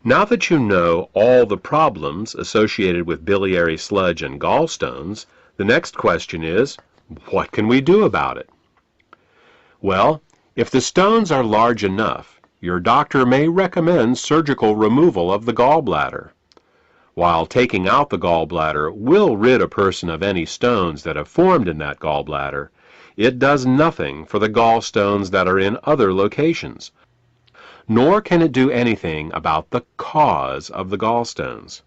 Now that you know all the problems associated with biliary sludge and gallstones, the next question is, what can we do about it? Well, if the stones are large enough, your doctor may recommend surgical removal of the gallbladder. While taking out the gallbladder will rid a person of any stones that have formed in that gallbladder, it does nothing for the gallstones that are in other locations, nor can it do anything about the cause of the gallstones.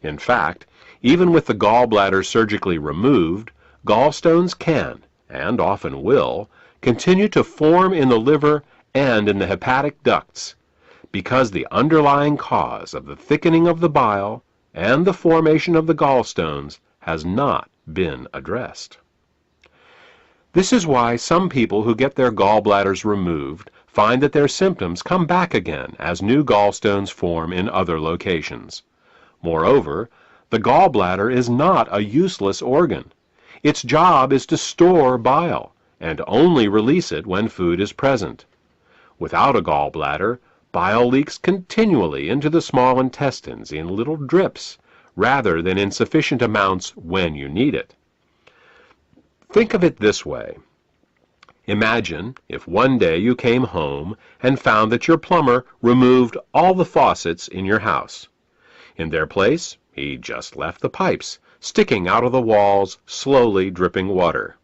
In fact, even with the gallbladder surgically removed, gallstones can, and often will, continue to form in the liver and in the hepatic ducts, because the underlying cause of the thickening of the bile and the formation of the gallstones has not been addressed. This is why some people who get their gallbladders removed find that their symptoms come back again as new gallstones form in other locations. Moreover, the gallbladder is not a useless organ. Its job is to store bile and only release it when food is present. Without a gallbladder, bile leaks continually into the small intestines in little drips, rather than in sufficient amounts when you need it. Think of it this way. Imagine if one day you came home and found that your plumber removed all the faucets in your house. In their place, he just left the pipes, sticking out of the walls, slowly dripping water.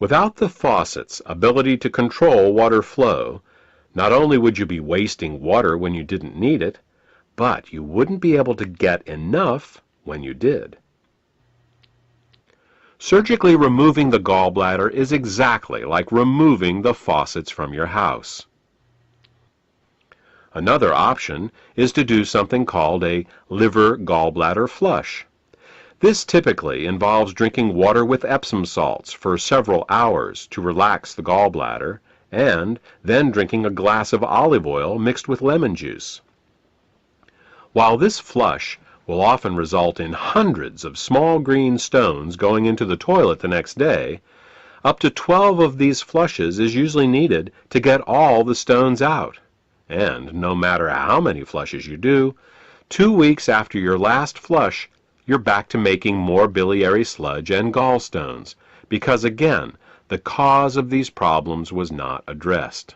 Without the faucet's ability to control water flow, not only would you be wasting water when you didn't need it, but you wouldn't be able to get enough when you did. Surgically removing the gallbladder is exactly like removing the faucets from your house. Another option is to do something called a liver gallbladder flush. This typically involves drinking water with Epsom salts for several hours to relax the gallbladder, and then drinking a glass of olive oil mixed with lemon juice. While this flush will often result in hundreds of small green stones going into the toilet the next day, up to 12 of these flushes is usually needed to get all the stones out. And no matter how many flushes you do, 2 weeks after your last flush, you're back to making more biliary sludge and gallstones, because again, the cause of these problems was not addressed.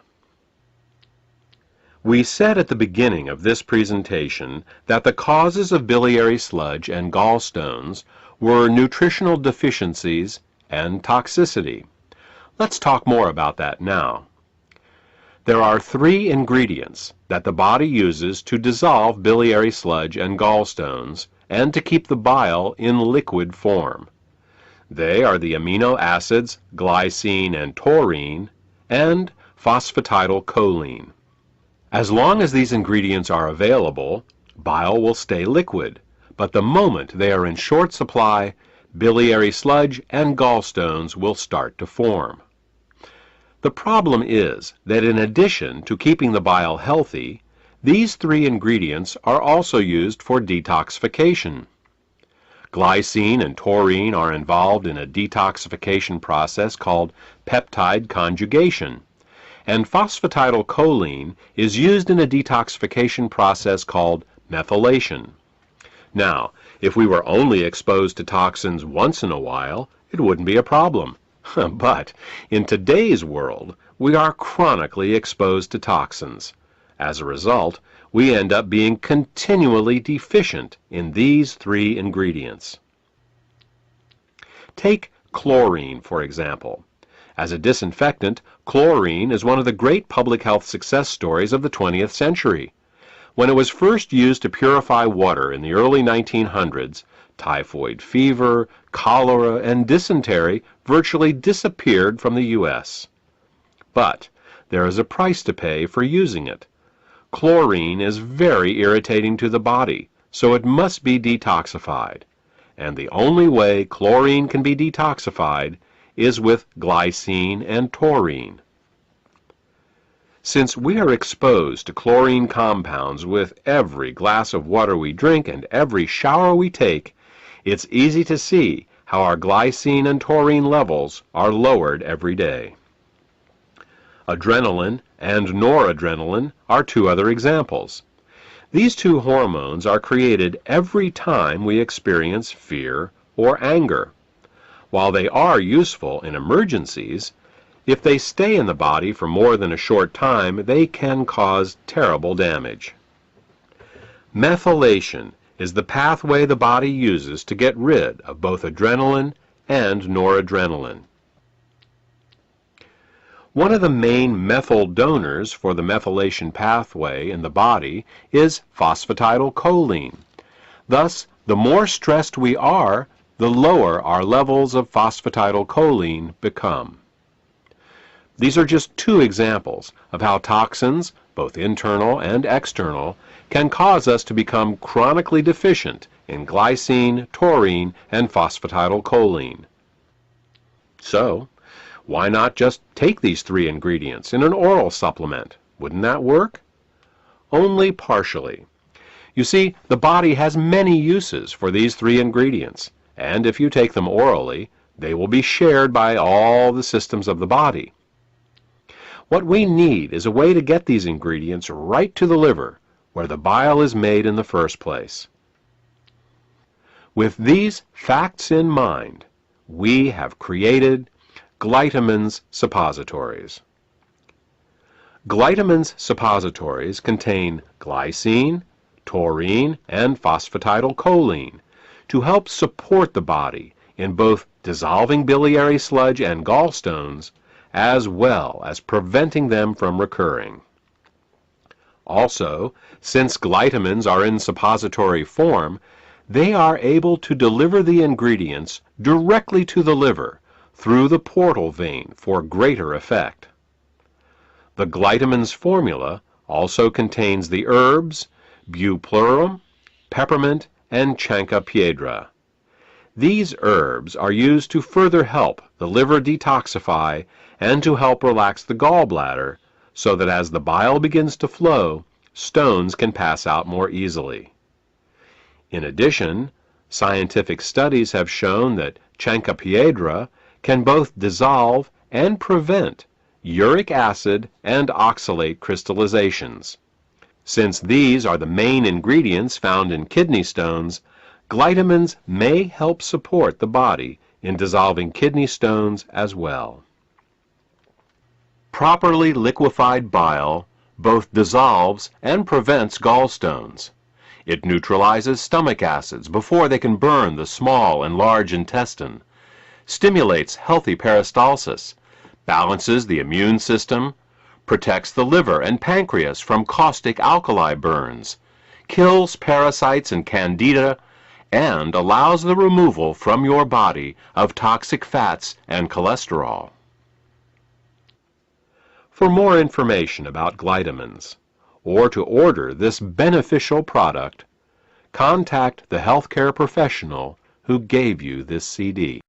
We said at the beginning of this presentation that the causes of biliary sludge and gallstones were nutritional deficiencies and toxicity. Let's talk more about that now. There are 3 ingredients that the body uses to dissolve biliary sludge and gallstones and to keep the bile in liquid form. They are the amino acids glycine and taurine and phosphatidylcholine. As long as these ingredients are available, bile will stay liquid, but the moment they are in short supply, biliary sludge and gallstones will start to form. The problem is that in addition to keeping the bile healthy, these 3 ingredients are also used for detoxification. Glycine and taurine are involved in a detoxification process called peptide conjugation, and phosphatidylcholine is used in a detoxification process called methylation. Now, if we were only exposed to toxins once in a while, it wouldn't be a problem. But in today's world, we are chronically exposed to toxins. As a result, we end up being continually deficient in these 3 ingredients. Take chlorine, for example. As a disinfectant, chlorine is one of the great public health success stories of the 20th century. When it was first used to purify water in the early 1900s, typhoid fever, cholera, and dysentery virtually disappeared from the U.S. But there is a price to pay for using it. Chlorine is very irritating to the body, so it must be detoxified. And the only way chlorine can be detoxified is with glycine and taurine. Since we are exposed to chlorine compounds with every glass of water we drink and every shower we take, it's easy to see how our glycine and taurine levels are lowered every day. Adrenaline and noradrenaline are 2 other examples. These two hormones are created every time we experience fear or anger. While they are useful in emergencies, if they stay in the body for more than a short time, they can cause terrible damage. Methylation is the pathway the body uses to get rid of both adrenaline and noradrenaline. One of the main methyl donors for the methylation pathway in the body is phosphatidylcholine. Thus, the more stressed we are, the lower our levels of phosphatidylcholine become. These are just two examples of how toxins, both internal and external, can cause us to become chronically deficient in glycine, taurine, and phosphatidylcholine. So, why not just take these three ingredients in an oral supplement? Wouldn't that work? Only partially. You see, the body has many uses for these three ingredients, and if you take them orally, they will be shared by all the systems of the body. What we need is a way to get these ingredients right to the liver, where the bile is made in the first place. With these facts in mind, we have created Glytamins suppositories. Glytamins suppositories contain glycine, taurine, and phosphatidylcholine to help support the body in both dissolving biliary sludge and gallstones, as well as preventing them from recurring. Also, since glytamins are in suppository form, they are able to deliver the ingredients directly to the liver through the portal vein for greater effect. The Glytamins formula also contains the herbs Bupleurum, peppermint, and Chancropiedra. These herbs are used to further help the liver detoxify and to help relax the gallbladder so that as the bile begins to flow, stones can pass out more easily. In addition, scientific studies have shown that Chancropiedra can both dissolve and prevent uric acid and oxalate crystallizations. Since these are the main ingredients found in kidney stones, glytamins may help support the body in dissolving kidney stones as well. Properly liquefied bile both dissolves and prevents gallstones. It neutralizes stomach acids before they can burn the small and large intestine, stimulates healthy peristalsis, balances the immune system, protects the liver and pancreas from caustic alkali burns, kills parasites and candida, and allows the removal from your body of toxic fats and cholesterol. For more information about glytamins, or to order this beneficial product, contact the healthcare professional who gave you this CD.